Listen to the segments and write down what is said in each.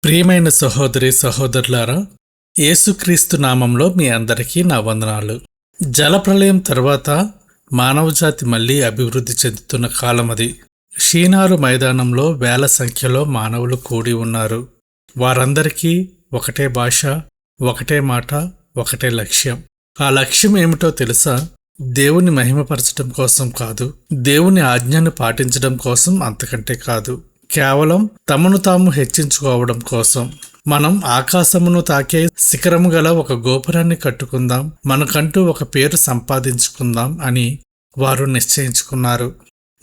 ప్రియమైన సహోదరి సహోదరులారా, యేసుక్రీస్తు నామంలో మీ అందరికీ నా వందనాలు. జలప్రళయం తర్వాత మానవజాతి మళ్లీ అభివృద్ధి చెందుతున్న కాలమది. షీనారు మైదానంలో వేల సంఖ్యలో మానవులు కూడి ఉన్నారు. వారందరికీ ఒకటే భాష, ఒకటే మాట, ఒకటే లక్ష్యం. ఆ లక్ష్యం ఏమిటో తెలుసా? దేవుని మహిమపరచడం కోసం కాదు, దేవుని ఆజ్ఞను పాటించడం కోసం, అంతకంటే కాదు, కేవలం తమను తాము హెచ్చించుకోవడం కోసం. మనం ఆకాశమును తాకే శిఖరము గల ఒక గోపురాన్ని కట్టుకుందాం, మనకంటూ ఒక పేరు సంపాదించుకుందాం అని వారు నిశ్చయించుకున్నారు.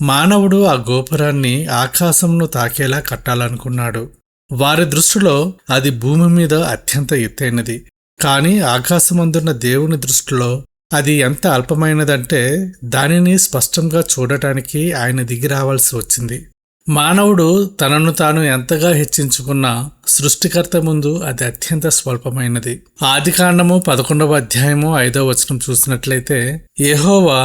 మానవుడు ఆ గోపురాన్ని ఆకాశమును తాకేలా కట్టాలనుకున్నాడు. వారి దృష్టిలో అది భూమి మీద అత్యంత ఎత్తైనది. కానీ ఆకాశమందున్న దేవుని దృష్టిలో అది ఎంత అల్పమైనదంటే దానిని స్పష్టంగా చూడటానికి ఆయన దిగి రావాల్సి వచ్చింది. మానవుడు తనను తాను ఎంతగా హెచ్చించుకున్నా సృష్టికర్త ముందు అది అత్యంత స్వల్పమైనది. ఆదికాండము 11వ అధ్యాయము 5వ వచనం చూసినట్లయితే, యెహోవా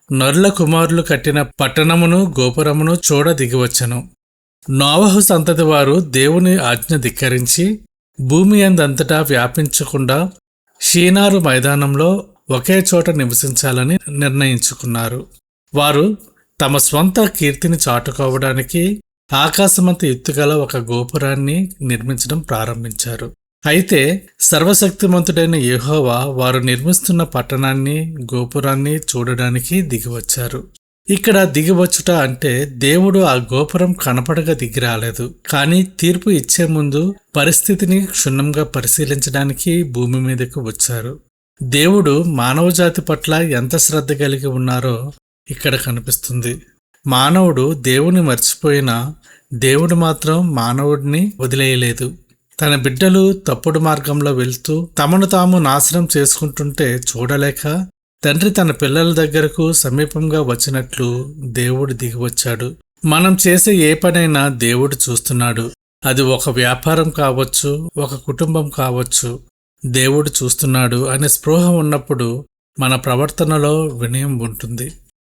నరుల కుమారులు కట్టిన పట్టణమును గోపురమును చూడ దిగివచ్చెను. నోవహు సంతతి వారు దేవుని ఆజ్ఞ ధిక్కరించి భూమి అందంతటా వ్యాపించకుండా షీనారు మైదానంలో ఒకే చోట నివసించాలని నిర్ణయించుకున్నారు. వారు తమ స్వంత కీర్తిని చాటుకోవడానికి ఆకాశమంత ఎత్తుగల ఒక గోపురాన్ని నిర్మించడం ప్రారంభించారు. అయితే సర్వశక్తిమంతుడైన యెహోవా వారు నిర్మిస్తున్న పట్టణాన్ని, గోపురాన్ని చూడడానికి దిగివచ్చారు. ఇక్కడ దిగివచ్చుట అంటే దేవుడు ఆ గోపురం కనపడగా దిగిరాలేదు, కానీ తీర్పు ఇచ్చే ముందు పరిస్థితిని క్షుణ్ణంగా పరిశీలించడానికి భూమి మీదకు వచ్చారు. దేవుడు మానవజాతి పట్ల ఎంత శ్రద్ధ కలిగి ఉన్నారో ఇక్కడ కనిపిస్తుంది. మానవుడు దేవుని మర్చిపోయినా దేవుడు మాత్రం మానవుడిని వదిలేయలేదు. తన బిడ్డలు తప్పుడు మార్గంలో వెళ్తూ తమను తాము నాశనం చేసుకుంటుంటే చూడలేక తండ్రి తన పిల్లల దగ్గరకు సమీపంగా వచ్చినట్లు దేవుడు దిగివచ్చాడు. మనం చేసే ఏ పనైనా దేవుడు చూస్తున్నాడు. అది ఒక వ్యాపారం కావచ్చు, ఒక కుటుంబం కావచ్చు. దేవుడు చూస్తున్నాడు అనే స్పృహ ఉన్నప్పుడు మన ప్రవర్తనలో వినయం ఉంటుంది.